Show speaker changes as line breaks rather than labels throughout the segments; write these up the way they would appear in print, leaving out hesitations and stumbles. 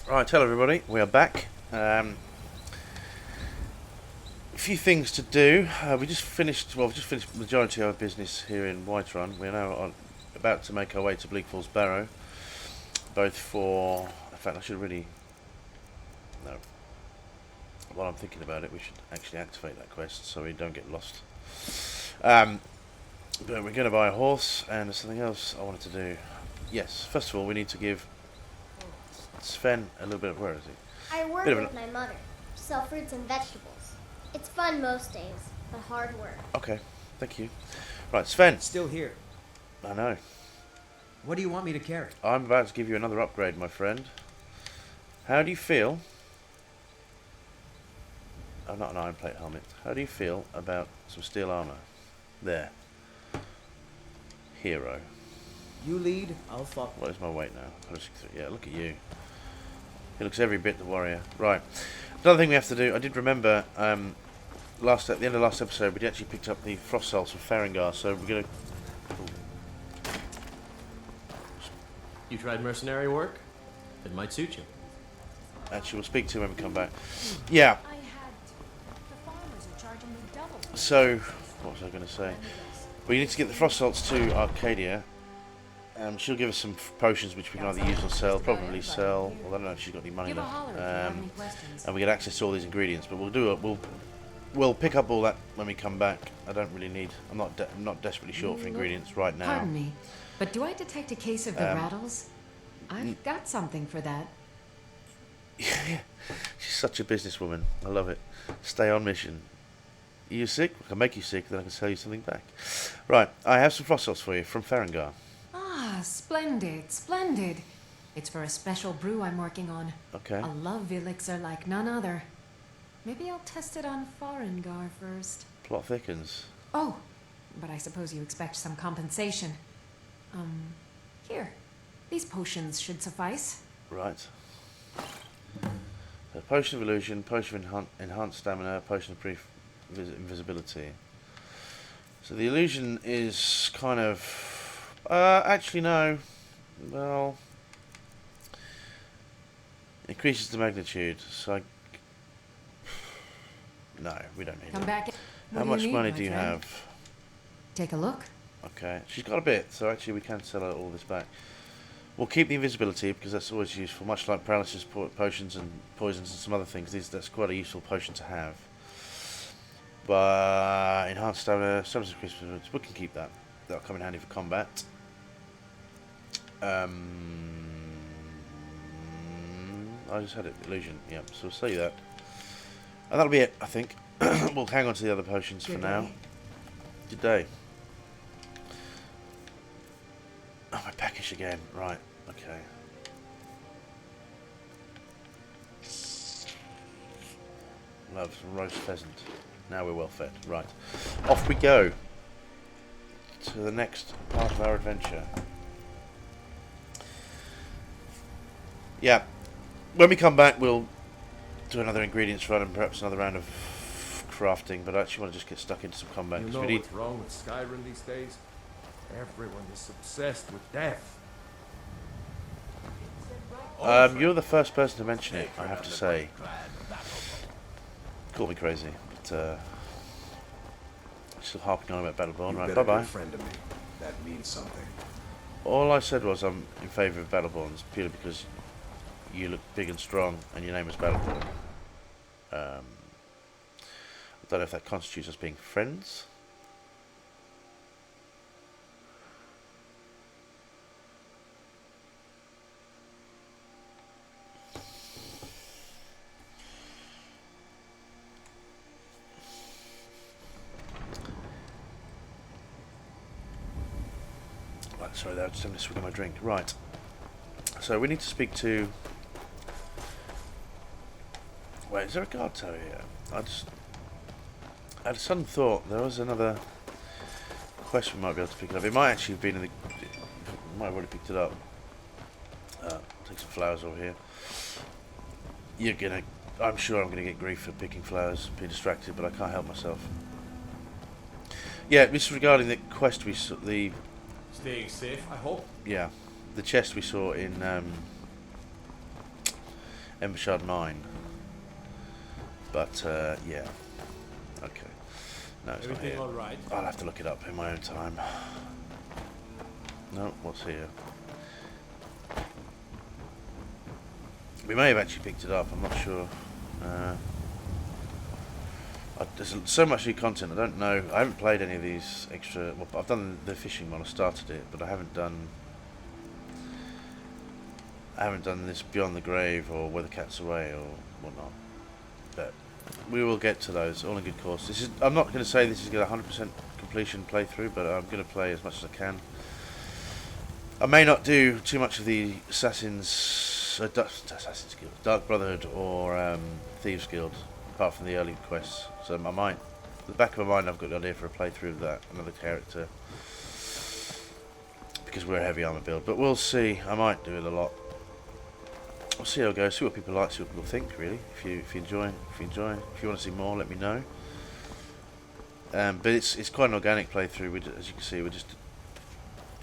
Right, hello everybody, we are back. A few things to do. We've just finished the majority of our business here in Whiterun. We're now about to make our way to Bleak Falls Barrow. Both for... In fact, I should really... No. While I'm thinking about it, we should actually activate that quest so we don't get lost. But we're going to buy a horse, and there's something else I wanted to do. Yes, first of all, we need to give Sven a little bit of... Where is he?
I work with my mother. Sell fruits and vegetables. It's fun most days, but hard work.
Okay, thank you. Right, Sven.
Still here.
I know.
What do you want me to carry?
I'm about to give you another upgrade, my friend. How do you feel... Oh, not an iron plate helmet. How do you feel about some steel armor? There. Hero.
You lead, I'll follow.
What is my weight now? Yeah, look at you. He looks every bit the warrior. Right. Another thing we have to do, I did remember, at the end of last episode, we actually picked up the frost salts from Farengar, so we're going to...
You tried mercenary work? It might suit you.
Actually, we'll speak to him when we come back. Yeah. So, what was I going to say? We need to get the frost salts to Arcadia. She'll give us some potions which we can either use or sell. Probably sell. Well, I don't know if she's got any money left. And we get access to all these ingredients. But we'll do it. We'll pick up all that when we come back. I don't really need. I'm not desperately short for ingredients right now.
Pardon me, but do I detect a case of the rattles? I've got something for that.
Yeah, she's such a businesswoman. I love it. Stay on mission. Are you sick? I can make you sick, then I can sell you something back. Right, I have some frost salts for you from Farengar.
Ah, splendid, splendid. It's for a special brew I'm working on.
Okay.
A love elixir like none other. Maybe I'll test it on Farengar first.
Plot thickens.
Oh, but I suppose you expect some compensation. Here. These potions should suffice.
Right. So potion of illusion, potion of enhanced stamina, potion of brief invisibility. So the illusion is kind of... actually no. Well... Increases the magnitude, so no, we don't need
Come
it.
back.
How much money do you have?
Take a look.
Okay, she's got a bit, so actually we can sell her all this back. We'll keep the invisibility because that's always useful, much like paralysis potions and poisons and some other things. That's quite a useful potion to have. But enhanced stamina, we can keep that. That'll come in handy for combat. I just had it, illusion. Yeah, so we'll say that, and that'll be it. I think we'll hang on to the other potions for now. Good day. Oh, my package again. Right. Okay. Love some roast pheasant. Now we're well fed. Right. Off we go to the next part of our adventure. Yeah. When we come back, we'll do another ingredients run and perhaps another round of crafting. But I actually want to just get stuck into some combat.
You know what's wrong with Skyrim these days? Everyone is obsessed with death.
You're the first person to mention it, I have to say. Call me crazy, but still harping on about Battleborn. Right, bye-bye.
A friend of me. That means something.
All I said was I'm in favour of Battleborns purely because you look big and strong and your name is Battleborn. I don't know if that constitutes us being friends. Right, sorry, I just having a swig of my drink. Right. So we need to speak to... Wait, is there a guard tower here? I had a sudden thought there was another quest we might be able to pick it up. It might actually have been in the... might have already picked it up. Take some flowers over here. I'm sure I'm gonna get grief for picking flowers, being distracted, but I can't help myself. Yeah, this is regarding the quest we saw,
Staying safe, I hope.
yeah, the chest we saw in Embershard Mine. But yeah, okay. No, it's not
Everything
here.
all right?
I'll have to look it up in my own time. No, what's here? We may have actually picked it up. I'm not sure. There's so much new content. I don't know. I haven't played any of these extra. Well, I've done the fishing one. I started it, but I haven't done. This Beyond the Grave or Where the Cat's Away or whatnot. But we will get to those. All in good course. This is. I'm not going to say this is going to 100% completion playthrough, but I'm going to play as much as I can. I may not do too much of the Assassin's Guild, Dark Brotherhood, or Thieves Guild, apart from the early quests. So I might. In the back of my mind, I've got the idea for a playthrough of that, another character, because we're a heavy armor build. But we'll see. I might do it a lot. We'll see how it goes. See what people like. See what people think. Really, if you enjoy, if you want to see more, let me know. But it's quite an organic playthrough. As you can see, we're just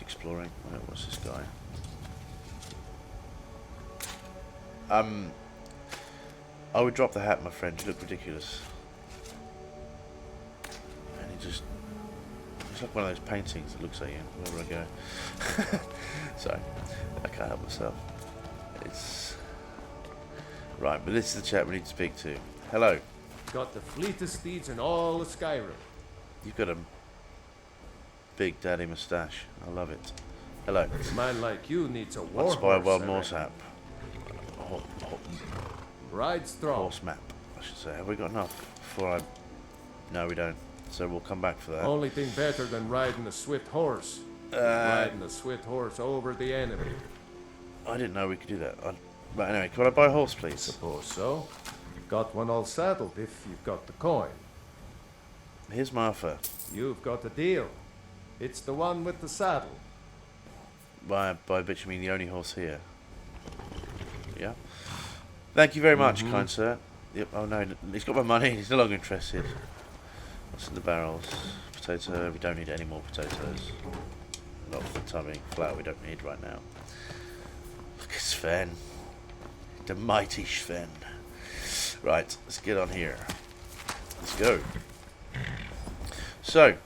exploring. What's this guy? I would drop the hat, my friend. You look ridiculous. And it's like one of those paintings that looks at you wherever I go. Sorry, I can't help myself. It's right, but this is the chap we need to speak to. Hello.
Got the fleetest steeds in all of Skyrim.
You've got a big daddy moustache. I love it. Hello.
A man like you needs a war
Let's buy a
horse,
wild
I
Morse
reckon.
app.
Ride strong.
Horse map, I should say. Have we got enough before I... No, we don't. So we'll come back for that.
Only thing better than riding a swift horse. is riding a swift horse over the enemy.
I didn't know we could do that. But anyway, could I buy a horse, please?
Suppose so. Got one all saddled if you've got the coin.
Here's my offer.
You've got the deal. It's the one with the saddle.
By a bitch, you mean the only horse here? Yeah. Thank you very much, kind sir. Yep. Oh no, he's got my money. He's no longer interested. What's in the barrels? Potato. We don't need any more potatoes. Not for the tummy. Flour we don't need right now. Look at Sven. The mighty Sven. Right, let's get on here. Let's go. So,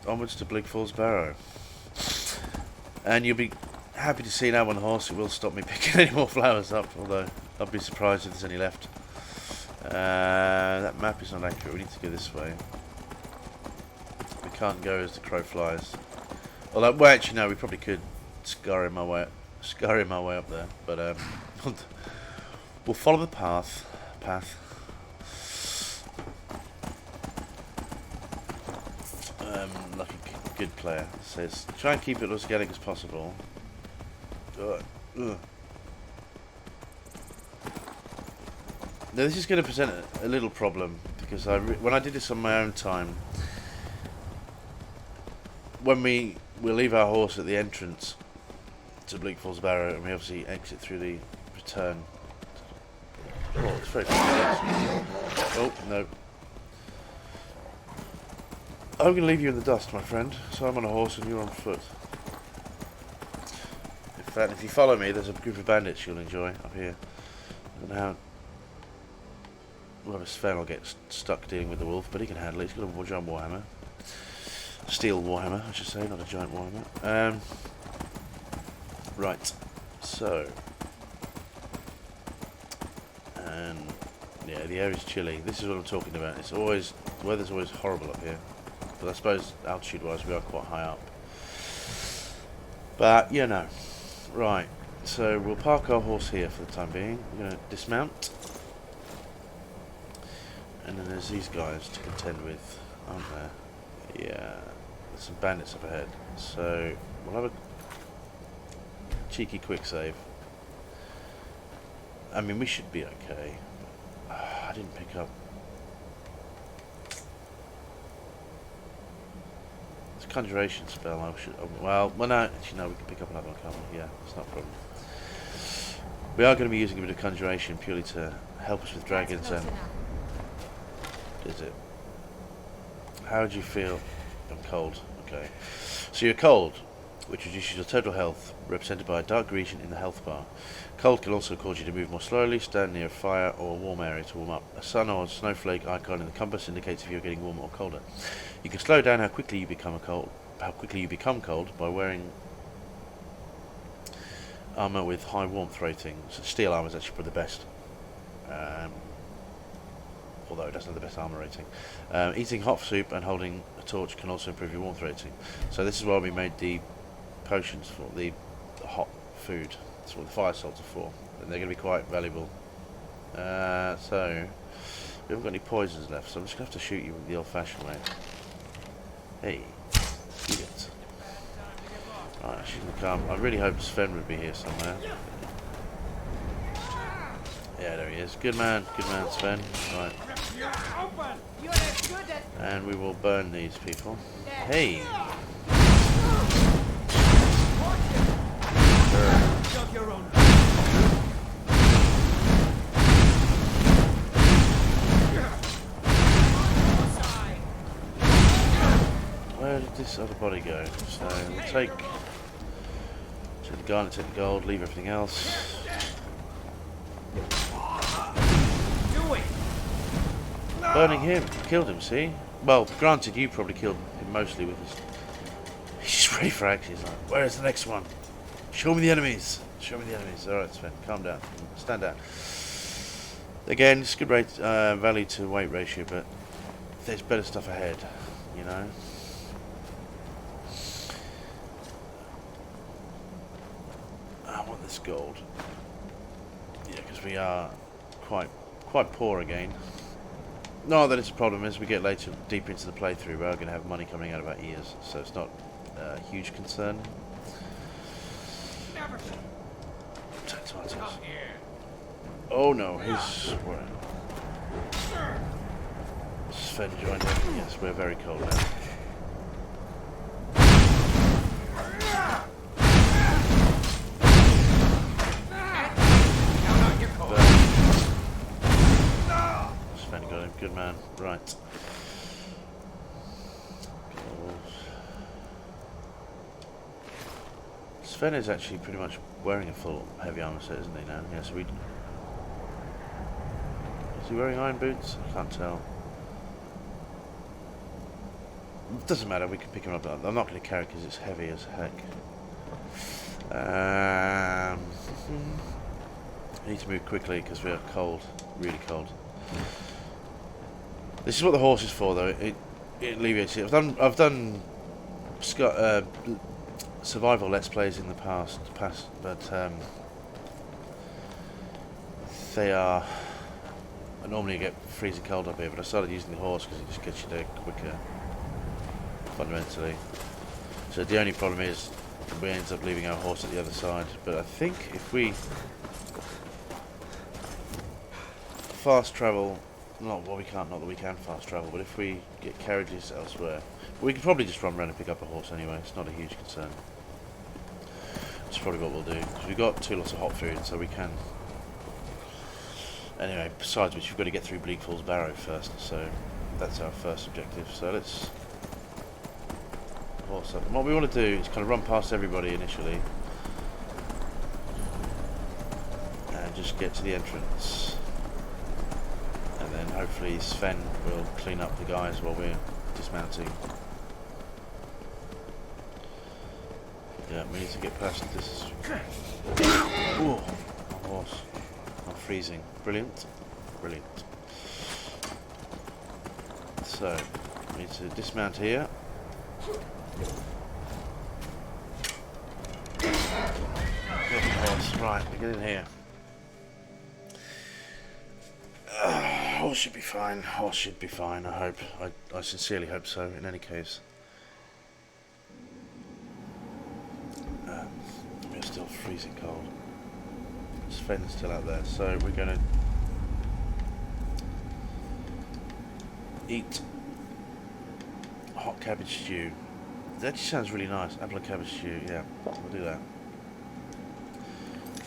onwards to Bleak Falls Barrow. And you'll be happy to see now on horse it will stop me picking any more flowers up, although I'd be surprised if there's any left. That map is not accurate. We need to go this way. We can't go as the crow flies. Although, well, actually, no, we probably could scurry my way up there. But we'll follow the path. Like a good player says, try and keep it as organic as possible. Ugh. Now this is going to present a little problem because when I did this on my own time, when we'll leave our horse at the entrance to Bleak Falls Barrow and we obviously exit through the return. Oh, it's very complex. Oh no. I'm going to leave you in the dust, my friend. So I'm on a horse and you're on foot. In fact, if you follow me, there's a group of bandits you'll enjoy up here. I don't know how... Well, Sven will get stuck dealing with the wolf, but he can handle it. He's got a giant warhammer. Steel warhammer, I should say, not a giant warhammer. Right. So... And... Yeah, the air is chilly. This is what I'm talking about. It's always... The weather's always horrible up here. But I suppose altitude-wise we are quite high up. But, you know. Right. So we'll park our horse here for the time being. We're going to dismount. And then there's these guys to contend with, aren't there? Yeah. There's some bandits up ahead. So we'll have a cheeky quick save. I mean, we should be okay. I didn't pick up... Conjuration spell. I should. Well, no. Actually, no. We can pick up another one, can't we? Yeah, it's not a problem. We are going to be using a bit of conjuration purely to help us with dragons. And is it? How do you feel? I'm cold. Okay. So you're cold. which reduces your total health, represented by a dark region in the health bar. Cold can also cause you to move more slowly, stand near a fire or a warm area to warm up. A sun or a snowflake icon in the compass indicates if you're getting warmer or colder. You can slow down how quickly you become cold by wearing armor with high warmth ratings. Steel armor is actually probably the best, although it doesn't have the best armor rating. Eating hot soup and holding a torch can also improve your warmth rating. So this is why we made the potions for the hot food. That's what the fire salts are for, and they're going to be quite valuable. So we haven't got any poisons left, so I'm just going to have to shoot you the old-fashioned way. Hey, eat it. Right, she's going to come. I really hope Sven would be here somewhere. Yeah, there he is. Good man, Sven. Right. And we will burn these people. Hey! Where did this other body go? So we'll take the garnet, take the gold, leave everything else. Burning him, killed him, see? Well, granted, you probably killed him mostly with his... He's just ready for action. He's like, where's the next one? Show me the enemies. Show me the enemies. Alright, Sven, calm down. Stand down. Again, it's good rate, value to weight ratio, but there's better stuff ahead, you know? I want this gold. Yeah, because we are quite poor again. No, that it's a problem as we get later, deeper into the playthrough, we are going to have money coming out of our ears, so it's not a huge concern. Oh no, he's... Sven joined in. Yes, we're very cold now. Sven got him, good man. Right. Sven is actually pretty much wearing a full heavy armor set, isn't he now? Yeah, so we... Is he wearing iron boots? I can't tell. It doesn't matter, we can pick him up. I'm not going to carry it because it's heavy as heck. I need to move quickly because we are cold, really cold. This is what the horse is for, though. It alleviates it. I've done survival let's plays in the past, but they are. I normally get freezing cold up here, but I started using the horse because it just gets you there quicker, fundamentally. So the only problem is we end up leaving our horse at the other side. But I think if we fast travel, not that we can fast travel, but if we get carriages elsewhere, we can probably just run around and pick up a horse anyway. It's not a huge concern. That's probably what we'll do. Because we've got 2 lots of hot food, so we can. Anyway, besides which, we've got to get through Bleak Falls Barrow first, so that's our first objective. So let's horse up. And what we want to do is kind of run past everybody initially, and just get to the entrance. And then hopefully Sven will clean up the guys while we're dismounting. Yeah, we need to get past this. Ooh, my horse. I'm freezing. Brilliant. Brilliant. So, we need to dismount here. Good horse. Right, we get in here. Horse should be fine. Horse should be fine, I hope. I sincerely hope so, in any case. We're still freezing cold. Sven's still out there, so we're going to eat hot cabbage stew. That actually sounds really nice. Apple and cabbage stew, yeah. We'll do that.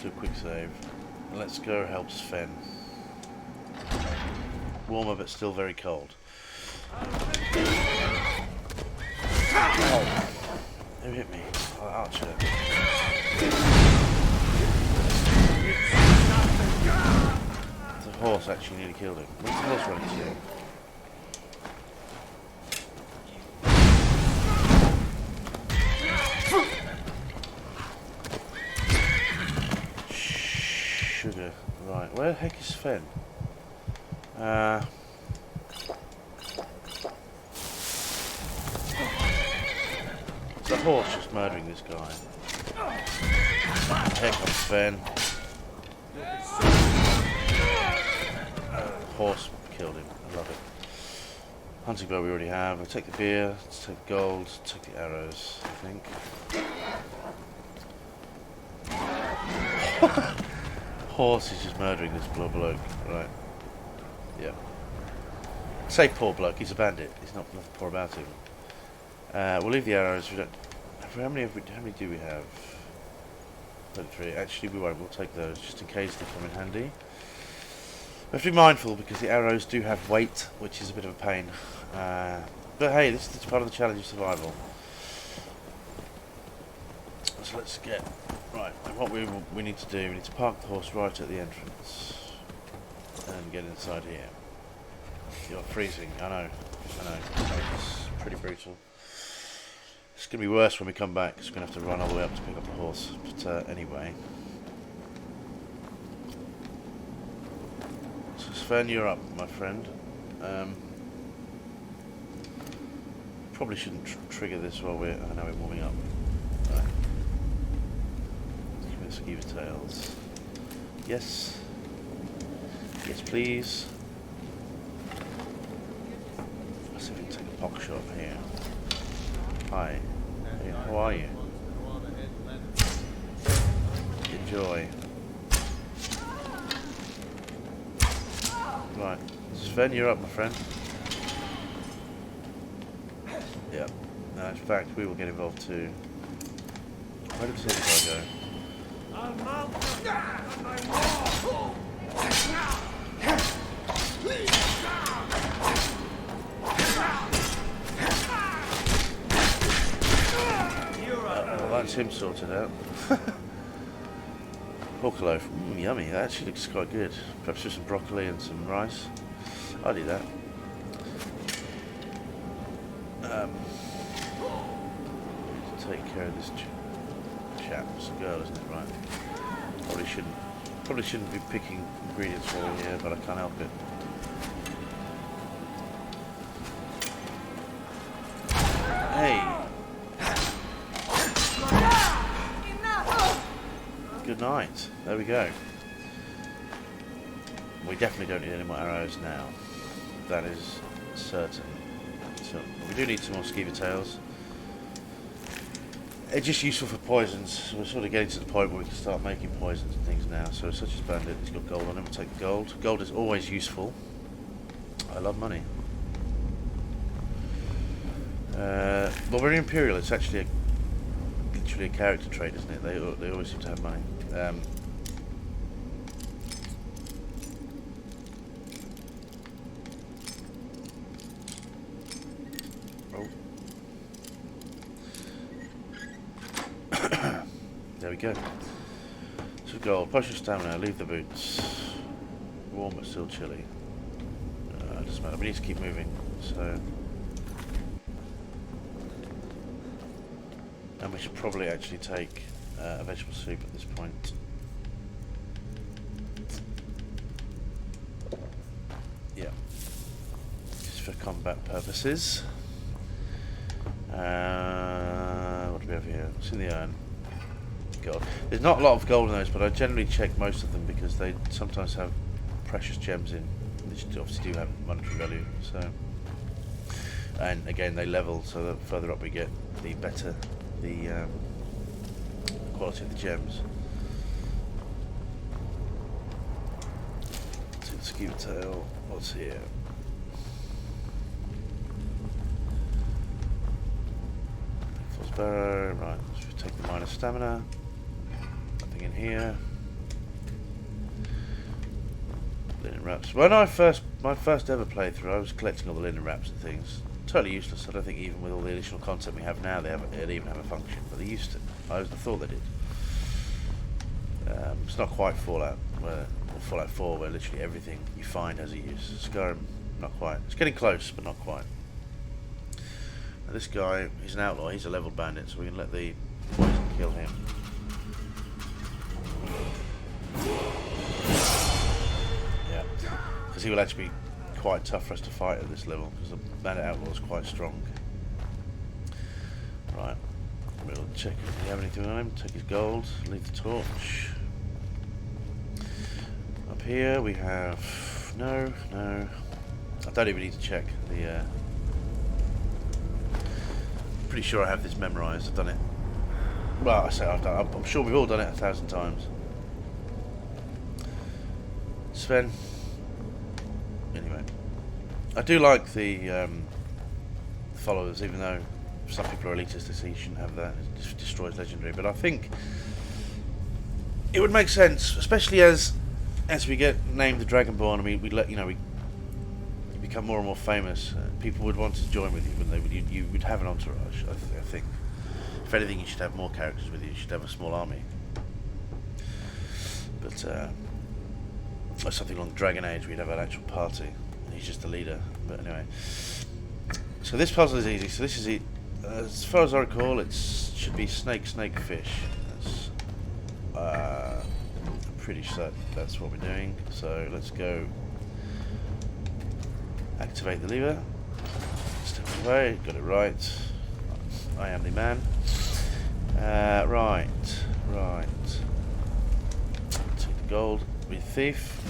Do a quick save. And let's go help Sven. Warmer but still very cold. Oh. Who hit me? Oh, Archer. The horse actually nearly killed him. Where's the horse running to? Sugar. Right, where the heck is Sven? The horse just murdering this guy. Here comes Sven. Horse killed him. I love it. Hunting bow we already have. I'll take the beer, let's take the gold, take the arrows, I think. Horse is just murdering this poor bloke. Right. Yeah. Say poor bloke, he's a bandit. There's nothing poor about him. We'll leave the arrows. We don't. How many do we have? 33. Actually, we won't. We'll take those just in case they come in handy. We have to be mindful because the arrows do have weight, which is a bit of a pain. But hey, this is part of the challenge of survival. So let's get right. And what we need to do, we need to park the horse right at the entrance and get inside here. You're freezing. I know. It's pretty brutal. It's going to be worse when we come back, because we're going to have to run all the way up to pick up the horse. But anyway. So Sven, you're up, my friend. Probably shouldn't trigger this while we're warming up. Right. Let's give it tails. Yes. Yes, please. Let's see if we can take a pock shot here. Hi. Hey, how are you? Enjoy. Right. Sven, you're up, my friend. Yeah. In fact, we will get involved too. Where did the silver guy go? Well, that's him sorted out. Pork loaf. Yummy. That actually looks quite good. Perhaps with some broccoli and some rice. I'll do that. Take care of this chap. It's a girl, isn't it? Right. Probably shouldn't be picking ingredients for her here, but I can't help it. Hey. Good night. There we go. We definitely don't need any more arrows now. That is certain. So we do need some more skeever tails. It's just useful for poisons. So we're sort of getting to the point where we can start making poisons and things now. So such as bandit, he's got gold on him. We'll take the gold. Gold is always useful. I love money. Well, we're Imperial. It's actually literally a character trait, isn't it? They always seem to have money. There we go. So gold, potion stamina, leave the boots. Warm but still chilly. Doesn't matter, we need to keep moving, so. And we should probably actually take a vegetable soup at this point. Yeah. Just for combat purposes. What do we have here? What's in the urn? Gold. There's not a lot of gold in those, but I generally check most of them because they sometimes have precious gems in, which obviously do have monetary value. So, and again, they level, so the further up we get, the better the quality of the gems. Let's keep a tail. What's here? Falls Barrow. Right, so we take the minor stamina. Nothing in here. Linen wraps. When my first ever playthrough, I was collecting all the linen wraps and things. totally useless. I don't think even with all the additional content we have now, they even have a function, but they used to. I thought they did. It's not quite Fallout, or Fallout 4, where literally everything you find has a use. Skyrim, not quite. It's getting close, but not quite. Now this guy, he's an outlaw. He's a level bandit, so we can let the poison kill him. Yeah, because he will actually be quite tough for us to fight at this level, because the bandit outlaw is quite strong. Right, we'll check if we have anything on him. Take his gold, leave the torch. Up here we have no. I don't even need to check the. Pretty sure I have this memorised. I've done it. Well, I say I've done. I'm sure we've all done it 1,000 times. Sven. Anyway, I do like the followers, even though some people are elitist. They say you shouldn't have that. It just destroys legendary. But I think it would make sense, especially as we get named the Dragonborn, and we let we become more and more famous. People would want to join with you, and you would have an entourage. I think. If anything, you should have more characters with you. You should have a small army. But or something along Dragon Age, we'd have an actual party, and he's just the leader. But anyway, so this puzzle is easy. So this is it. As far as I recall, it should be snake, fish. That's, I'm pretty certain that's what we're doing. So let's go. Activate the lever. Step away. Got it right. I am the man. Right. Take the gold. Be thief.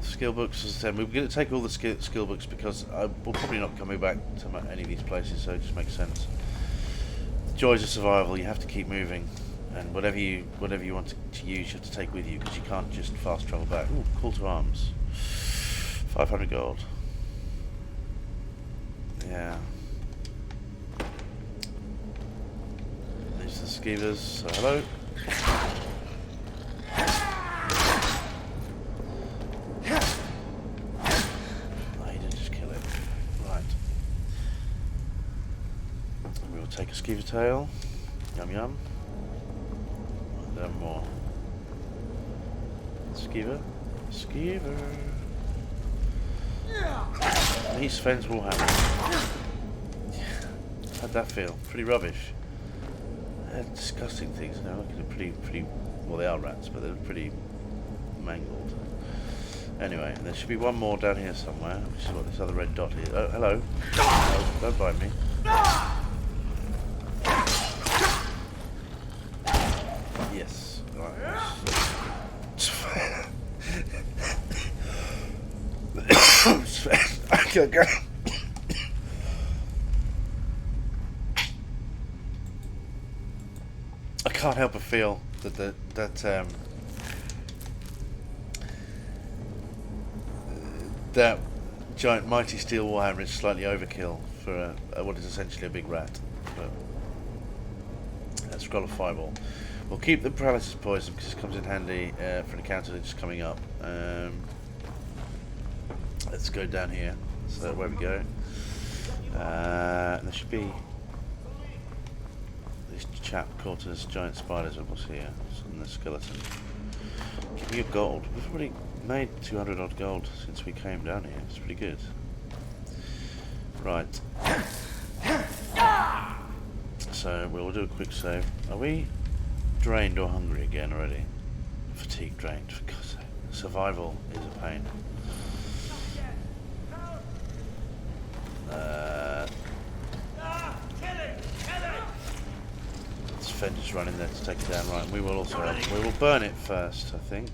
Skill books. As I said, we're going to take all the skill books because we'll probably not coming back to any of these places, so it just makes sense. The joys of survival. You have to keep moving, and whatever you want to use, you have to take with you because you can't just fast travel back. Ooh, call to arms. 500 gold. Yeah. These are the skeevers, so hello. Oh, he didn't just kill it. Right. We will take a skeever tail. Yum yum. And then more. Skeever. These Sven's Warhammer. How'd that feel? Pretty rubbish. They're disgusting things now. Look at them, pretty. Well, they are rats, but they're pretty mangled. Anyway, there should be one more down here somewhere, which is what this other red dot is. Oh, hello. No, don't bite me. Yes. Right. Okay. I can't help but feel that giant mighty steel warhammer is slightly overkill for what is essentially a big rat. But scroll of fireball. We'll keep the paralysis poison because it comes in handy for an encounter that's coming up. Let's go down here. So where we go. There should be this chap caught as giant spiders. What's here? And the skeleton. Give me your gold. We've already made 200 odd gold since we came down here. It's pretty good. Right. So we'll do a quick save. Are we drained or hungry again already? Fatigue drained. For God's sake. Survival is a pain. Sven just run in there to take it down. Right, we will also we will burn it first, I think.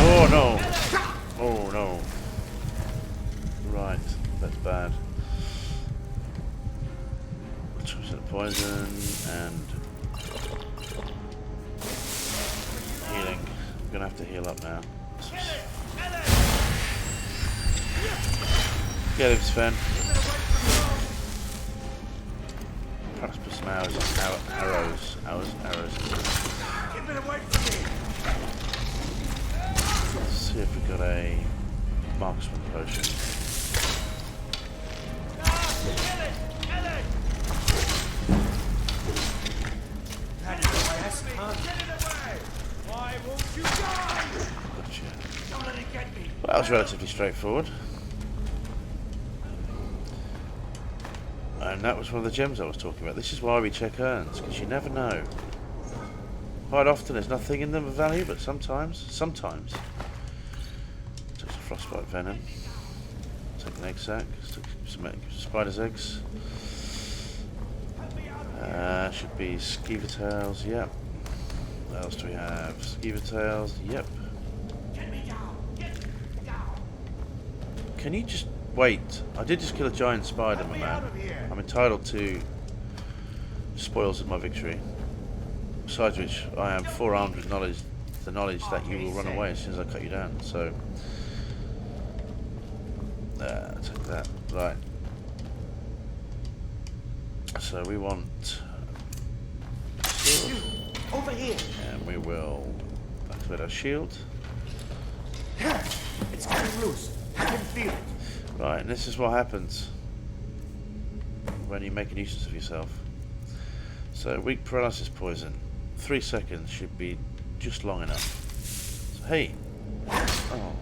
Oh no! Oh no! Right, that's bad. Poison and healing. I'm gonna have to heal up now. Get him, Sven. Perhaps put some arrows. see if we've got a marksman potion. Gotcha. Well, that was relatively straightforward. And that was one of the gems I was talking about. This is why we check urns, because you never know. Quite often there's nothing in them of value, but sometimes. Took some frostbite venom. Took an egg sac. Took some spider's eggs. Should be skeever tails, yep. What else do we have? Skeever tails, yep. Can you just wait? I did just kill a giant spider, my man. I'm entitled to spoils of my victory. Besides which, I am forearmed with the knowledge that you will run away as soon as I cut you down. So, take that. Right. So we want shield.
Over here.
And we will activate our shield.
It's getting loose. I can feel it.
Right, and this is what happens when you make a nuisance of yourself. So, weak paralysis poison. 3 seconds should be just long enough. So, hey! Oh,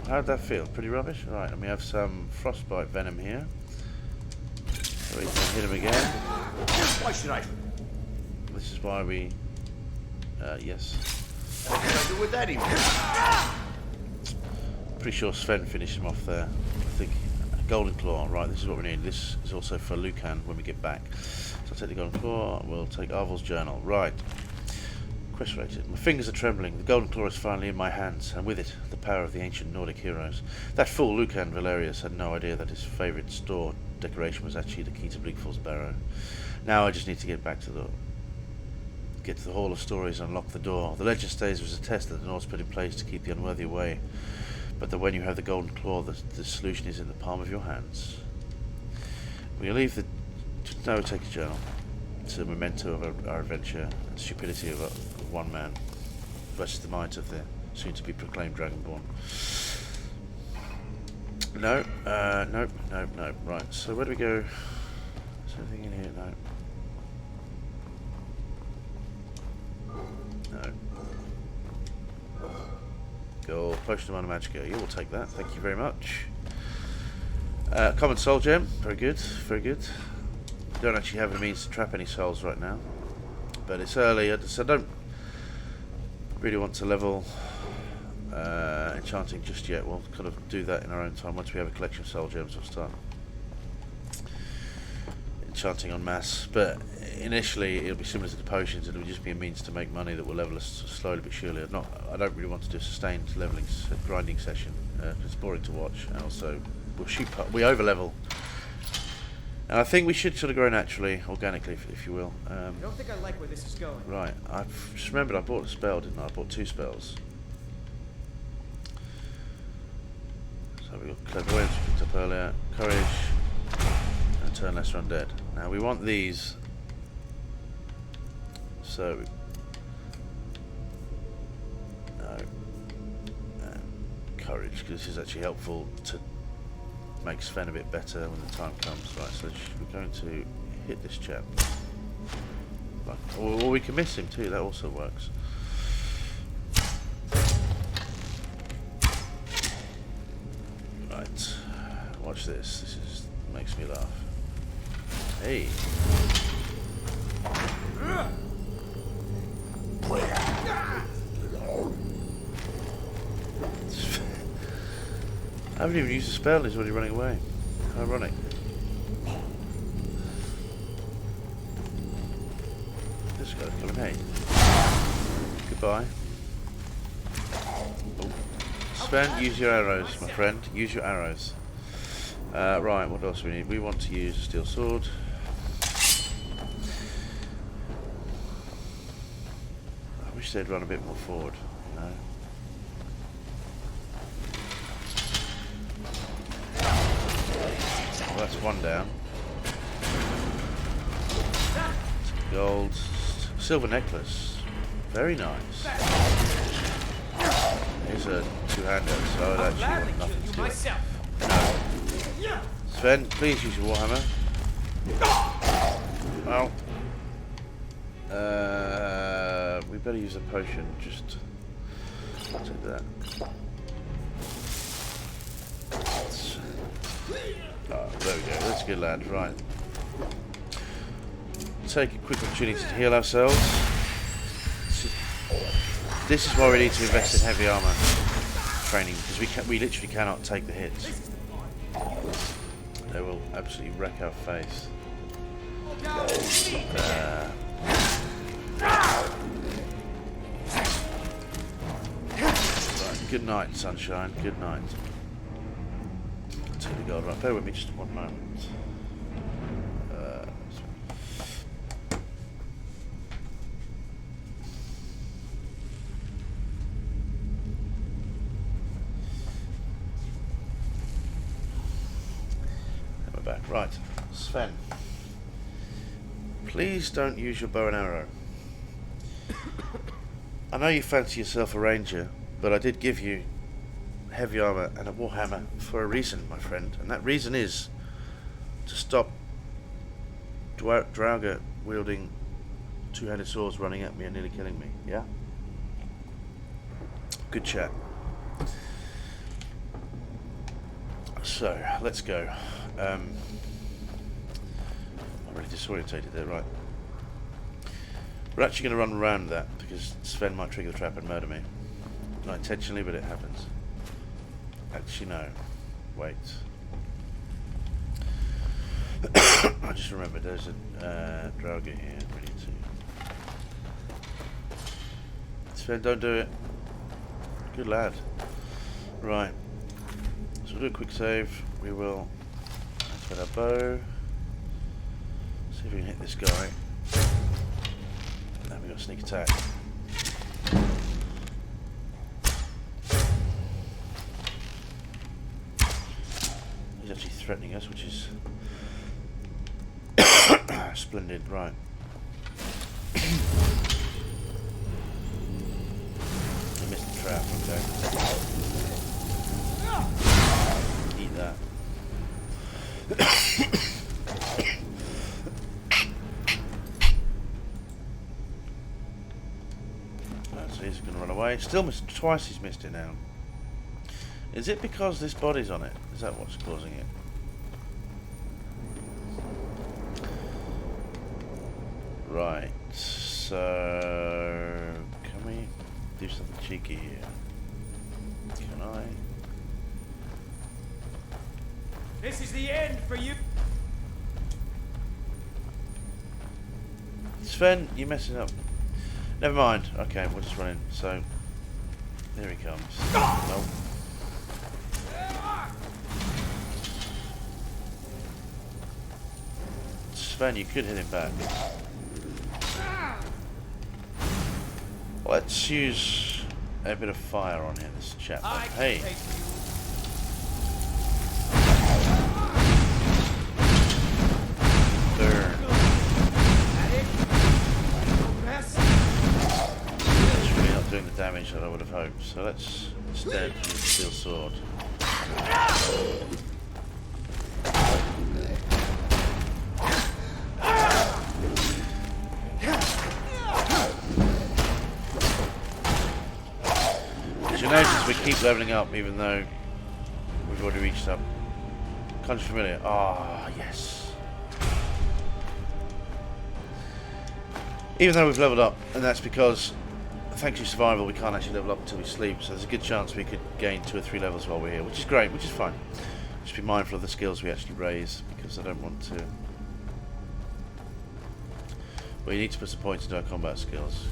how'd that feel? Pretty rubbish? Right, and we have some frostbite venom here. So we can hit him again.
Why should I?
This is why we... yes.
What can I do with that even?
Pretty sure Sven finished him off there. I think Golden Claw. Right, this is what we need. This is also for Lucan when we get back. So I'll take the Golden Claw. We'll take Arvel's Journal. Right. Quest related. My fingers are trembling. The Golden Claw is finally in my hands, and with it, the power of the ancient Nordic heroes. That fool Lucan Valerius had no idea that his favourite store decoration was actually the key to Bleak Falls Barrow. Now I just need to get back to the Hall of Stories and unlock the door. The legend states it was a test that the Nords put in place to keep the unworthy away. But that when you have the Golden Claw, the solution is in the palm of your hands. We leave the... No, take a journal. It's a memento of our adventure and stupidity of one man versus the might of the soon-to-be proclaimed Dragonborn. No, nope. Right, so where do we go? Is there anything in here? No. Go, Potion of Mana Magica. You will take that. Thank you very much. Common Soul Gem. Very good. Very good. Don't actually have the means to trap any souls right now. But it's early, so I don't really want to level enchanting just yet. We'll kind of do that in our own time. Once we have a collection of soul gems, we'll start enchanting en masse. But initially, it'll be similar to the potions. It'll just be a means to make money that will level us slowly but surely. I don't really want to do a sustained leveling, grinding session. It's boring to watch, and also we over level. And I think we should sort of grow naturally, organically, if you will.
I don't think I like where this is going.
Right, I've just remembered I bought a spell, didn't I? I bought 2 spells. So we got Clairvoyance we picked up earlier, Courage, and Turn Lesser Undead. Now we want these. So no, and Courage, because this is actually helpful to make Sven a bit better when the time comes. Right, so we're going to hit this chap. Right. Or we can miss him too, that also works. Right, watch this. This makes me laugh. Hey. I haven't even used a spell and he's already running away. How ironic. This guy's coming, hey. Goodbye. Oh. Sven, use your arrows, my friend. Use your arrows. Right, what else do we need? We want to use a steel sword. I wish they'd run a bit more forward, you know. Well, that's one down. Gold, silver necklace. Very nice. Here's a two-hander, so I would actually
Gladly
want
kill
nothing
you
to do.
myself.
No. Sven, please use your warhammer. Well, we better use a potion. Just take that. Oh, there we go. That's a good, lad. Right. Take a quick opportunity to heal ourselves. This is why we need to invest in heavy armor training, because we literally cannot take the hits. They will absolutely wreck our face. Right, good night, sunshine. Good night. Take the gold. Right, bear with me just one moment. Back. Right, Sven. Please don't use your bow and arrow. I know you fancy yourself a ranger, but I did give you heavy armor and a warhammer for a reason, my friend, and that reason is to stop Draugr wielding two-handed swords running at me and nearly killing me. Yeah? Good chat. So, let's go. I'm really disorientated there, right. We're actually going to run around that because Sven might trigger the trap and murder me. Not intentionally, but it happens. Actually, no. Wait. I just remembered there's a Draugr here. Ready to. Sven, don't do it. Good lad. Right. So we'll do a quick save. We will. With our bow. See if we can hit this guy. Now we've got sneak attack. He's actually threatening us, which is splendid. Right. I missed the trap, okay. Eat that. So he's going to run away. Still missed twice. He's missed it now. Is it because this body's on it? Is that what's causing it? Right. So can we do something cheeky here? Can I?
This is the end for you.
Sven, you're messing up. Never mind. Okay, we'll just run in. So, there he comes. Nope. Sven, you could hit him back. Let's use a bit of fire on here, this chap. Hey. Burn. It's really not doing the damage that I would have hoped, so let's instead use the steel sword. As you notice, we keep leveling up even though we've already reached up. Country familiar. Ah, yes. Even though we've leveled up, and that's because, thanks to survival, we can't actually level up until we sleep, so there's a good chance we could gain 2 or 3 levels while we're here, which is great, which is fine. Just be mindful of the skills we actually raise, because I don't want to... Well, you need to put some points into our combat skills.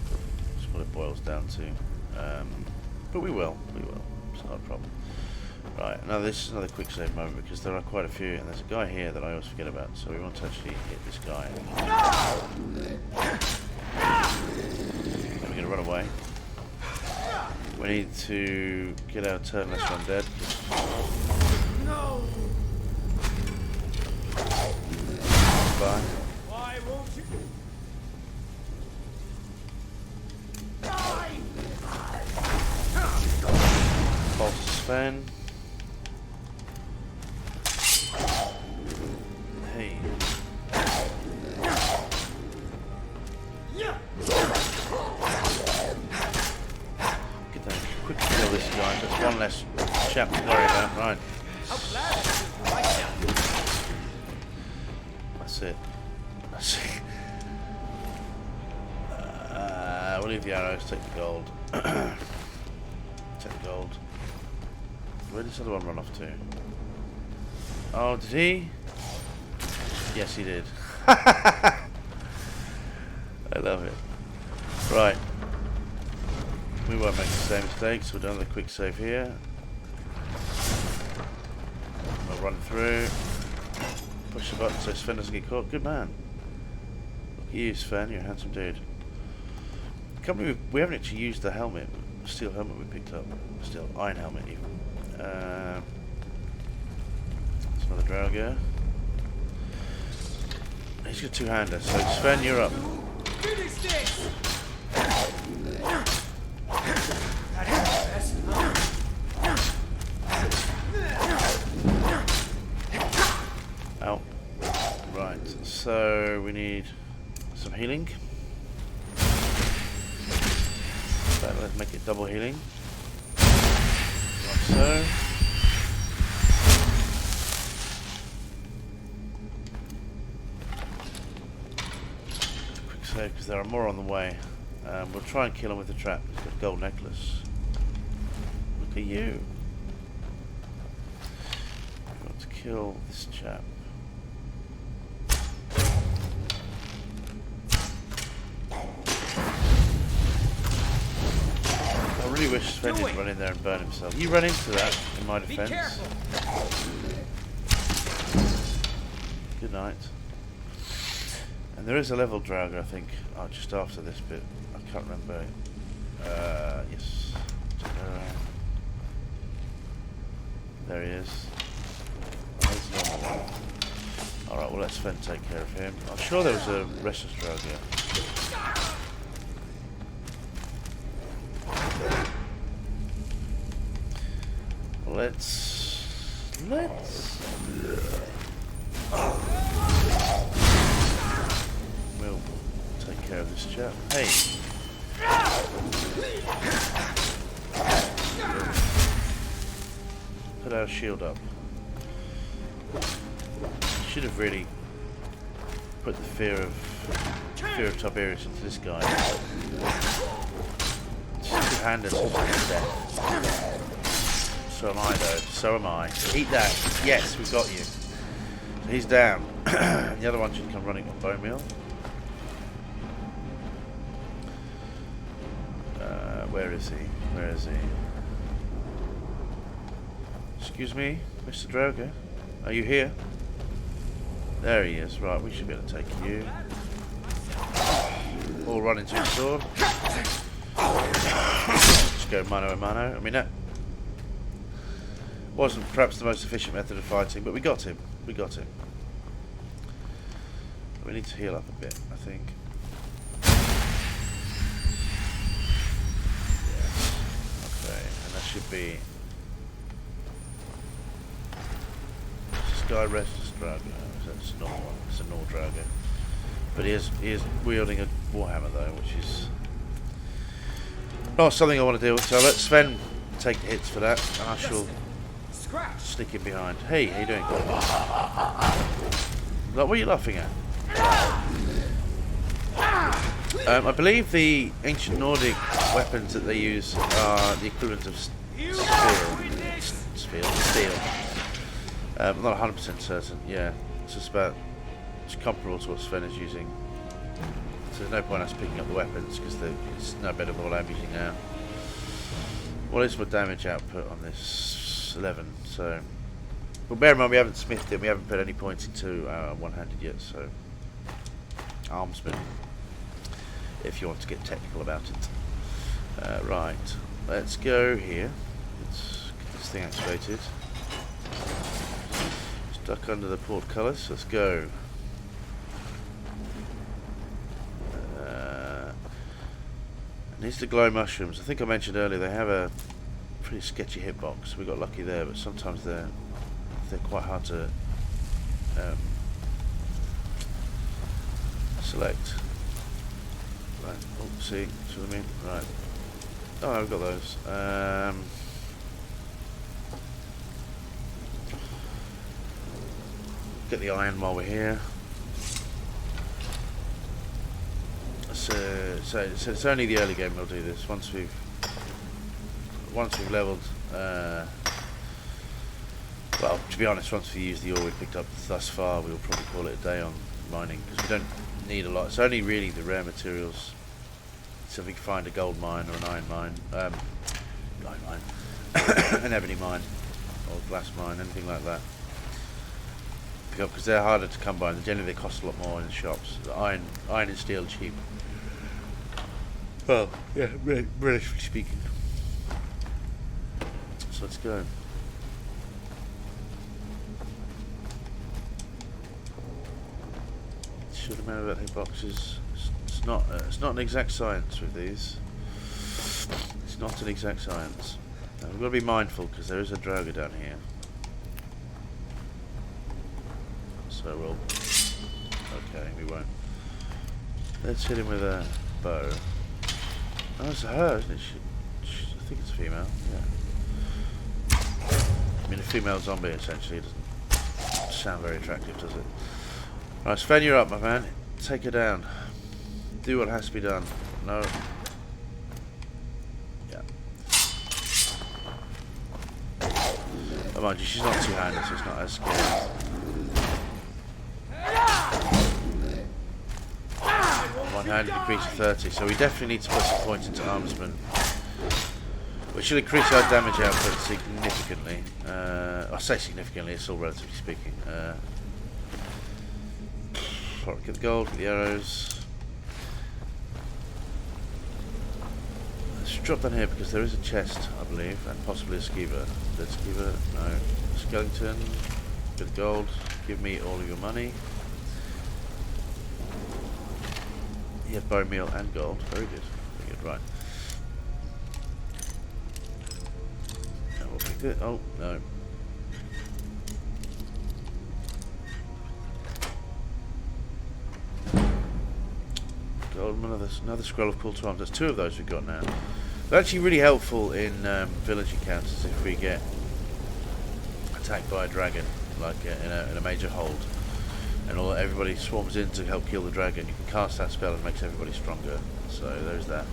That's what it boils down to. But we will. It's not a problem. Right, now this is another quick save moment, because there are quite a few, and there's a guy here that I always forget about, so we want to actually hit this guy. Then we're going to run away. We need to get our turn less undead.
No.
Bye.
Why won't you? Die.
Sven. Hey. Get down, quickly kill this guy. That's one less chap to worry about. Right. That's it. That's it. We'll leave the arrows, take the gold. Take the gold. Where did this other one run off to? Oh, did he? Yes, he did. I love it. Right. We won't make the same mistakes. We'll do another quick save here. We'll run through. Push the button so Sven doesn't get caught. Good man. Look at you, Sven. You're a handsome dude. Can't believe we haven't actually used the helmet. Steel helmet we picked up. Steel iron helmet even. There's another Draugr. He's got two-hander, so Sven, you're up.
Finish this!
Ow. Right, so we need some healing. So let's make it double healing. Like so. Quick save because there are more on the way. We'll try and kill him with the trap. He's got a gold necklace. Look at you. We want to kill this chap. I really wish Sven didn't run in there and burn himself. You run into that, in my defense.
Be careful.
Good night. And there is a level Draugr, I think, just after this bit. I can't remember. Yes. There he is. Oh, there's another one. Alright, well let Sven take care of him. I'm sure there was a restless Draugr. Let's we'll take care of this chap. Hey. Put our shield up. Should have really put the fear of Tiberius into this guy. Two-handed to death. So am I though. So am I. Eat that. Yes, we've got you. So he's down. The other one should come running on bone meal. Where is he? Where is he? Excuse me, Mr. Draugr. Are you here? There he is. Right, we should be able to take you. All run into his sword. Just go mano a mano. I mean, that wasn't perhaps the most efficient method of fighting, but we got him. We got him. We need to heal up a bit, I think. Yes. Okay, and that should be Sky Restless Draugr. That's not one. It's a Nor Draugr. But he is wielding a warhammer though, which is not something I want to deal with. So I'll let Sven take the hits for that, and I shall sneak in behind. Hey, how you doing? What are you laughing at? I believe the ancient Nordic weapons that they use are the equivalent of steel. I'm not 100% certain. Yeah, it's comparable to what Sven is using. So there's no point us picking up the weapons because it's no better than what I'm using now. What is my damage output on this? 11. So, well, bear in mind we haven't smithed it. We haven't put any points into one-handed yet. So, armsman, if you want to get technical about it. Right, let's go here. Let's get this thing activated. Stuck under the portcullis. Let's go. And these are the glow mushrooms. I think I mentioned earlier they have a pretty sketchy hitbox. We got lucky there, but sometimes they're quite hard to select. Right. Oh, see what I mean? Right. Oh, no, we've got those. Get the iron while we're here. So it's only the early game we'll do this. Once we've leveled. Well, to be honest, once we use the ore we picked up thus far, we'll probably call it a day on mining because we don't need a lot. It's only really the rare materials. So if we can find a gold mine or an iron mine, an ebony mine, or glass mine, anything like that. Pick up because they're harder to come by and generally they cost a lot more in the shops. The iron and steel are cheap. Well, yeah, relatively speaking. So let's go. Should remember about hitboxes. It's not an exact science with these. It's not an exact science. Now, we've got to be mindful because there is a draugr down here. So we'll. Okay, we won't. Let's hit him with a bow. Oh, it's her, isn't it? I think it's a female. Yeah. I mean, a female zombie essentially doesn't sound very attractive, does it? Right, Sven, you're up, my man. Take her down. Do what has to be done. No. Yeah. Oh, mind you, she's not two-handed, so it's not as scary. One-handed increase to 30, so we definitely need to put some points into armsman, which should increase our damage output significantly. I say significantly, it's all relatively speaking. Get the gold, get the arrows. Let's drop down here because there is a chest, I believe, and possibly a skeever. Dead skeever? No. Skeleton. Get the gold. Give me all of your money. You have bone meal and gold. Very good. Very good. Right. Now we'll pick it. Oh, no. Gold, another scroll of call to arms. There's two of those we've got now. They're actually really helpful in village encounters if we get attacked by a dragon, like in a major hold. And everybody swarms in to help kill the dragon. You can cast that spell and it makes everybody stronger. So there's that.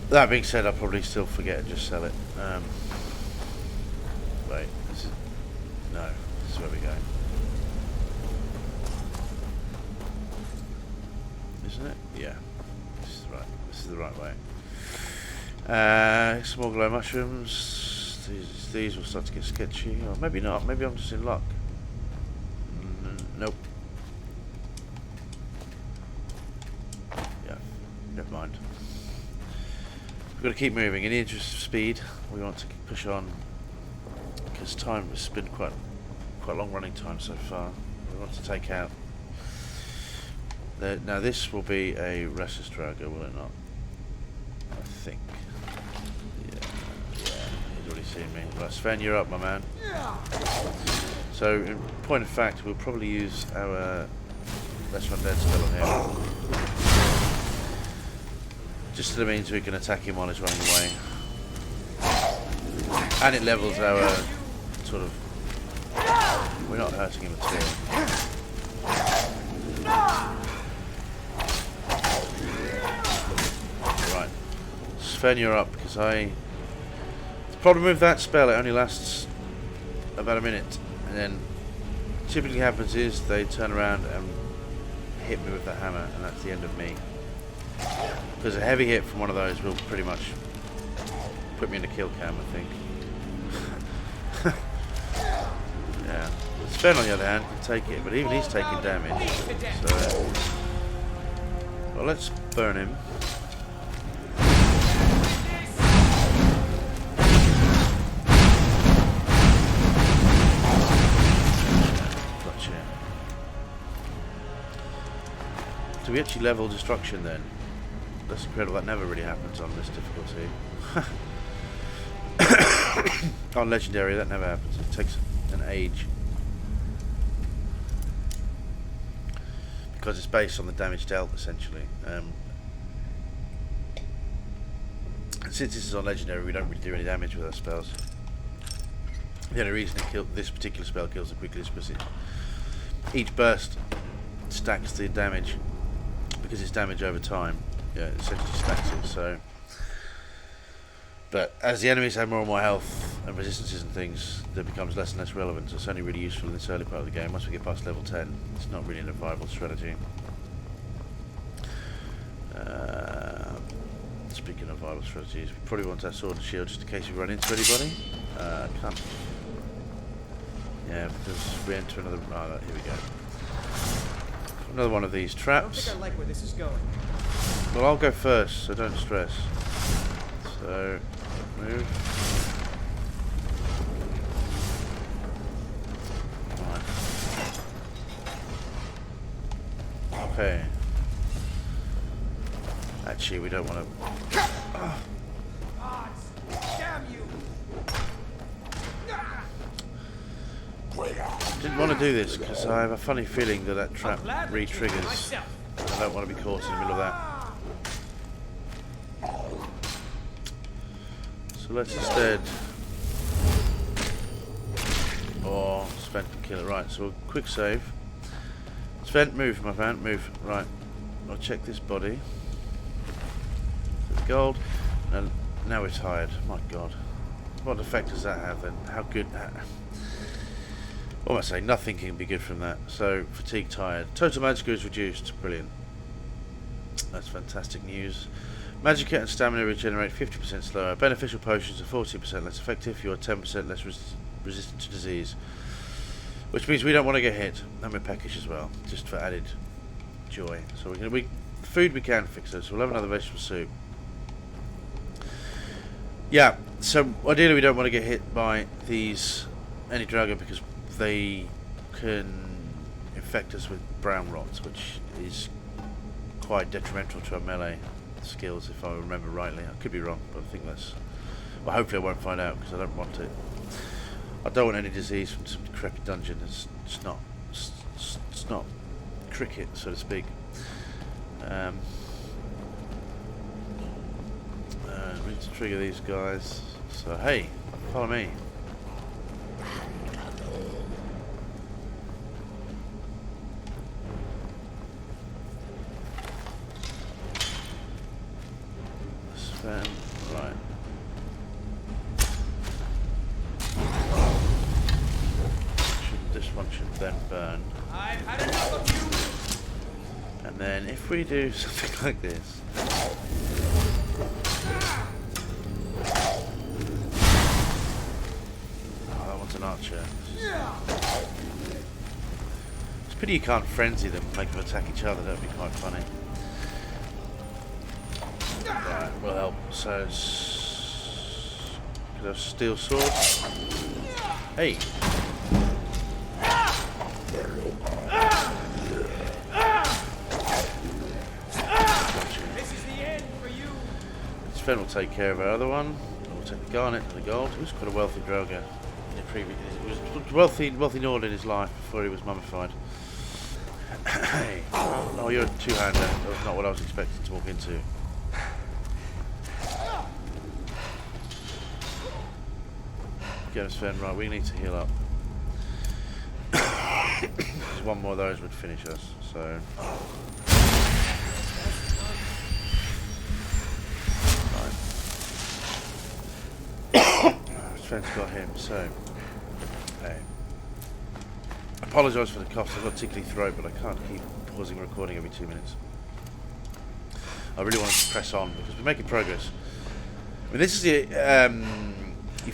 That being said, I'll probably still forget and just sell it. Wait, this is where we're going. Isn't it? Yeah. This is right. This is the right way. Some more glow mushrooms. These will start to get sketchy. Or maybe not. Maybe I'm just in luck. Nope. Yeah, never mind. We've got to keep moving. In the interest of speed, we want to push on because time has been quite long running time so far. We want to take out. Now this will be a restless draugr, will it not? I think. Yeah. He's already seen me. Right, Sven, you're up, my man. So, in point of fact, we'll probably use our Let's Run Dead spell on him. Just so that means we can attack him while he's running away. And it levels our sort of... We're not hurting him at all. Right. Sven, you're up, because the problem with that spell, it only lasts about a minute. And then typically happens is they turn around and hit me with the hammer, and that's the end of me. Because a heavy hit from one of those will pretty much put me in a kill cam, I think. Yeah. Sven, on the other hand, can take it, but even he's taking damage. So, well, let's burn him. Do we actually level destruction then? That's incredible, that never really happens on this difficulty. On legendary, that never happens. It takes an age. Because it's based on the damage dealt, essentially. And since this is on legendary, we don't really do any damage with our spells. The only reason this particular spell kills it quickly is because each burst stacks the damage. Because it's damage over time, yeah, it essentially stacks it. So, but as the enemies have more and more health and resistances and things, that becomes less and less relevant. So it's only really useful in this early part of the game. Once we get past level 10, it's not really a viable strategy. Speaking of viable strategies, we probably want our sword and shield just in case we run into anybody. Can't. Yeah, because we enter another. Oh, here we go. Another one of these traps.
I don't think I like where this is going.
Well, I'll go first, so don't stress. So, move. Right. Okay. Actually, we don't want to.
Odds! Damn you!
Didn't want to do this because I have a funny feeling that trap
Gladly do it
re-triggers.
myself.
I don't want to be caught in the middle of that. So let's instead. Or Sven can kill it. Right, so we'll quick save. Sven, move, my man, move. Right, I'll check this body. Gold. And now we're tired. My God. What effect does that have then? How good. What am I saying? Nothing can be good from that. So, fatigue, tired. Total magic is reduced. Brilliant. That's fantastic news. Magicka and stamina regenerate 50% slower. Beneficial potions are 40% less effective. You're 10% less resistant to disease. Which means we don't want to get hit. And we're peckish as well. Just for added joy. So food we can fix this. We'll have another vegetable soup. Yeah, so ideally we don't want to get hit by any dragon because they can infect us with brown rot, which is quite detrimental to our melee skills if I remember rightly. I could be wrong, but I think that's... Well, hopefully I won't find out because I don't want it. I don't want any disease from some decrepit dungeon. It's not cricket, so to speak. We need to trigger these guys. So hey, follow me. Sven, right. This one should then burn.
I've had enough of you!
And then if we do something like this. An archer. It's a pity you can't frenzy them, make them attack each other. That would be quite funny. Right, will help. So, could have steel sword. Hey.
This is the end for you!
Sven will take care of our other one. We'll take the garnet and the gold. He was quite a wealthy droga. He was wealthy Nord in his life before he was mummified. Oh, you're a two-hander. That was not what I was expecting to walk into. Get us, Sven. Right, we need to heal up. One more of those would finish us. So. Right. Sven's got him. So. I apologise for the coughs. I've got a tickly throat, but I can't keep pausing recording every 2 minutes. I really want to press on because we're making progress. I mean, this is your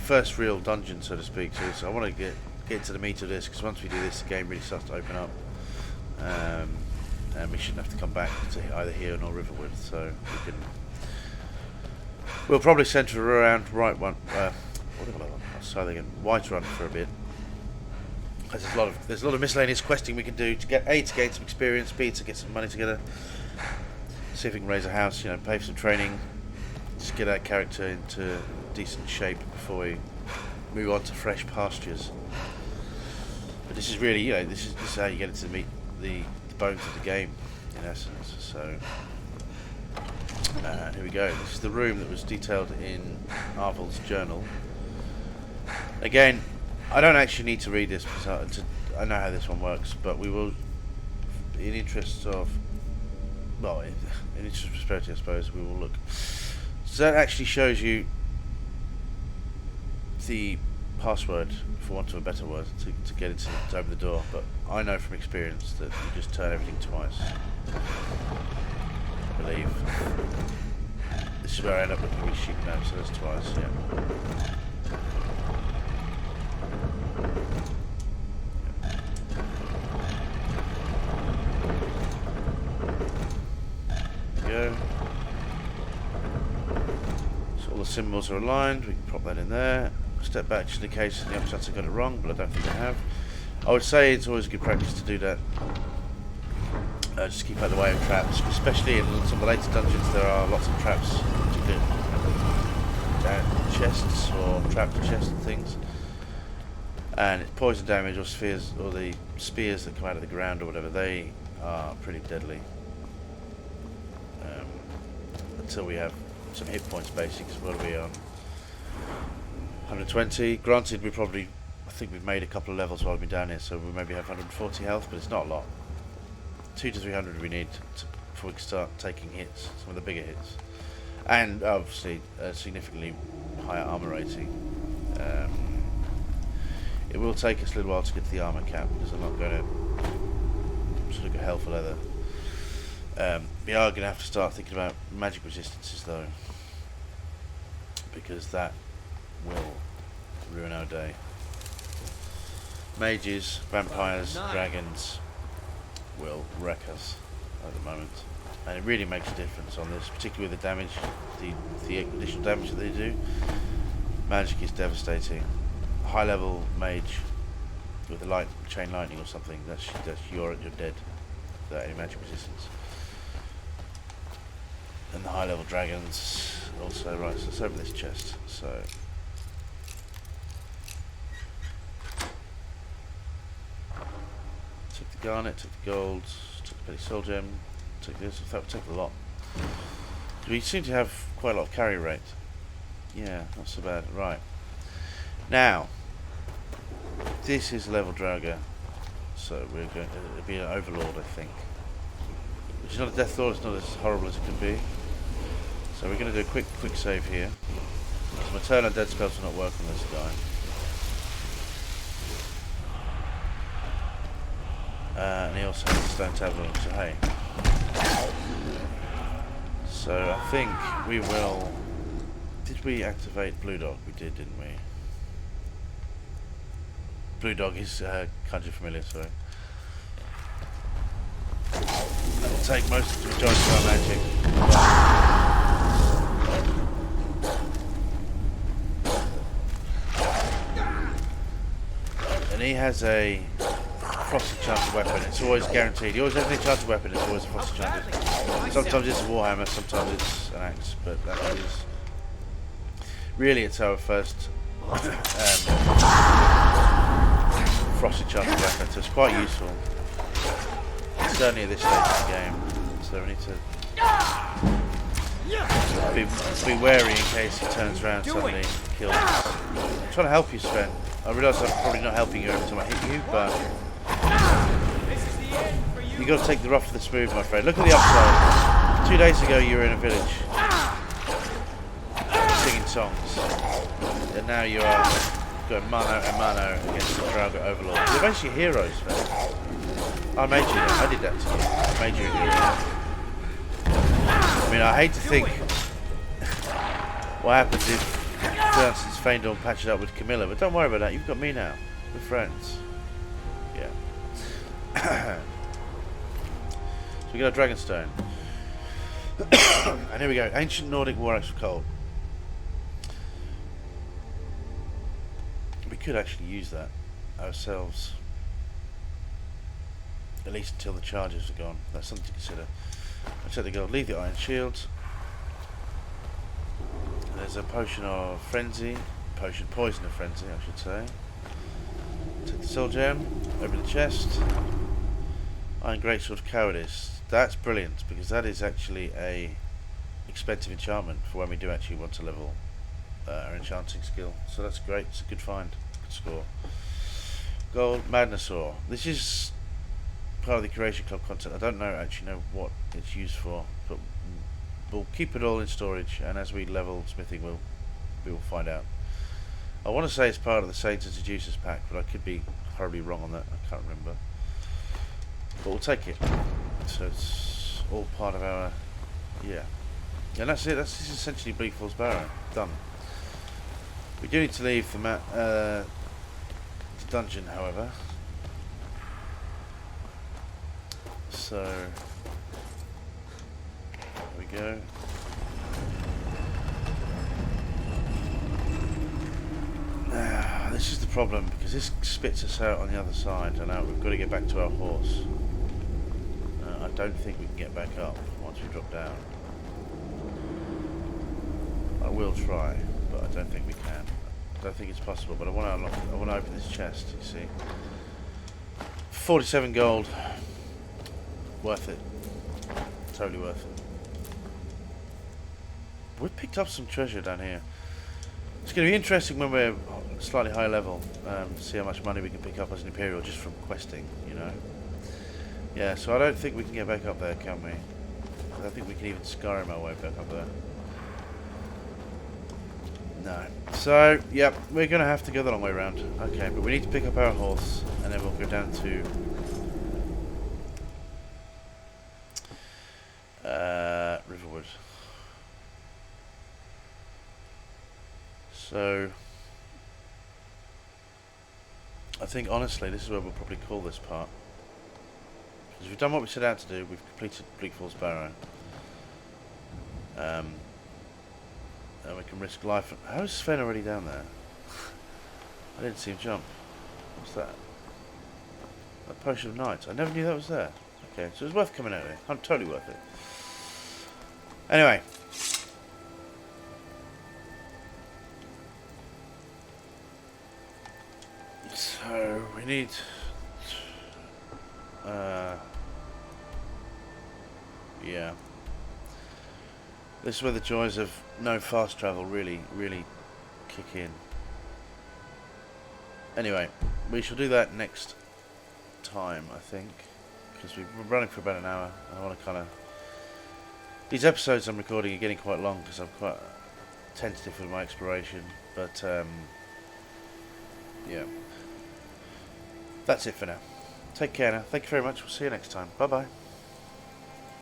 first real dungeon, so to speak. So I want to get into the meat of this because once we do this, the game really starts to open up, and we shouldn't have to come back to either here or Riverwood. So we'll probably centre around Whiterun for a bit. There's a lot of miscellaneous questing we can do to get to gain some experience, B to get some money together, see if we can raise a house, pay for some training, just get our character into decent shape before we move on to fresh pastures. But this is really, you know, this is how you get into the meat, the bones of the game, in essence. So, here we go. This is the room that was detailed in Arvel's journal. Again, I don't actually need to read this because I know how this one works, but we will, in interest of, well, in interest of prosperity, I suppose, we will look. So that actually shows you the password, for want of a better word, to get into to open the door. But I know from experience that you just turn everything twice. I believe. This is where I end up looking at my sheet now, so that's twice, yeah. Go. So all the symbols are aligned, we can prop that in there. Step back just in case the upshots have got it wrong, but I don't think I have. I would say it's always good practice to do that. Just keep out of the way of traps, especially in some of the later dungeons. There are lots of traps, particularly chests or trapped chests and things. And it's poison damage or spheres, or the spears that come out of the ground or whatever. They are pretty deadly. Until we have some hit points basics. What are we on? 120. Granted, I think we've made a couple of levels while we've been down here, so we maybe have 140 health, but it's not a lot. 200 to 300 we need before we can start taking hits, some of the bigger hits. And obviously significantly higher armor rating. It will take us a little while to get to the armor cap, because I'm not going to sort of go hell for leather. We are going to have to start thinking about magic resistances though, because that will ruin our day. Mages, vampires, dragons will wreck us at the moment, and it really makes a difference on this, particularly with the damage, the additional damage that they do. Magic is devastating. High level mage with a chain lightning or something, that's you're dead without any magic resistance. And the high level dragons also. Right, so let's open this chest. So took the garnet, took the gold, took the petty soul gem, took this. In fact, we took a lot. We seem to have quite a lot of carry rate. Yeah, not so bad. Right. Now, this is level Draugr, so we're going to be an overlord, I think. Which is not a death lord, it's not as horrible as it can be. So we're going to do a quick save here. So my turn on dead spells will not work on this guy. And he also has a stone tablet, so hey. So I think we will... Did we activate Blue Dog? We did, didn't we? Blue Dog is Conjure Familiar, sorry. That will take most of the majority of our magic. And he has a frosty enchanted weapon. It's always guaranteed. He always has an enchanted weapon. It's always a frosty enchanted. Sometimes it's a warhammer, sometimes it's an axe, but that is really it's our first frost enchanted weapon, so it's quite useful. Certainly at this stage of the game, so we need to be wary in case he turns around suddenly and kills us. I'm trying to help you, Sven. I realise I'm probably not helping you every time I hit you, but you got to take the rough with the smooth, my friend. Look at the upside. 2 days ago you were in a village singing songs, and now you are going mano a mano against the Draugr Overlord. You're basically heroes, man. I made you. I did that to you. I made you a hero. I mean, I hate to think what happens if, for instance, Feindorn patches up with Camilla, but don't worry about that. You've got me now. We're friends. Yeah. So we got a Dragonstone. And here we go. Ancient Nordic War Axe of Cold. We could actually use that ourselves. At least until the charges are gone. That's something to consider. I'll take the gold. Leave the iron shield. there's a potion of frenzy, poison of frenzy, I should say. Take the soul gem, open the chest. Iron Greatsword of Cowardice. That's brilliant because that is actually a expensive enchantment for when we do actually want to level our enchanting skill. So that's great. It's a good find, good score. Gold Madness Ore. This is part of the Curation Club content. I don't actually know what it's used for, but we'll keep it all in storage, and as we level smithing, we will find out. I want to say it's part of the Saints and Seducers pack, but I could be horribly wrong on that. I can't remember. But we'll take it. So it's all part of our, yeah. And that's it. This is essentially Bleak Falls Barrow. Done. We do need to leave the dungeon, however. So there we go. Now, this is the problem because this spits us out on the other side, and now we've got to get back to our horse. I don't think we can get back up once we drop down. I will try, but I don't think we can. I don't think it's possible, but I want to unlock it. I want to open this chest, you see. 47 gold. Worth it. Totally worth it. We've picked up some treasure down here. It's going to be interesting when we're slightly higher level, to see how much money we can pick up as an Imperial just from questing, you know. Yeah, so I don't think we can get back up there, can we? I don't think we can even Skyrim our way back up there. No. So, yep, we're going to have to go the long way around. Okay, but we need to pick up our horse, and then we'll go down to Riverwood. So, I think honestly this is where we'll probably call this part. Because we've done what we set out to do, we've completed Bleak Falls Barrow. And we can risk life. How is Sven already down there? I didn't see him jump. What's that? A potion of night. I never knew that was there. Okay, so it's worth coming out here. I'm totally worth it. Anyway. So we need yeah. This is where the joys of no fast travel really kick in. Anyway, we shall do that next time, I think, because we've been running for about an hour. I want to kind of... These episodes I'm recording are getting quite long because I'm quite tentative with my exploration, but yeah. That's it for now. Take care now. Thank you very much. We'll see you next time. Bye bye.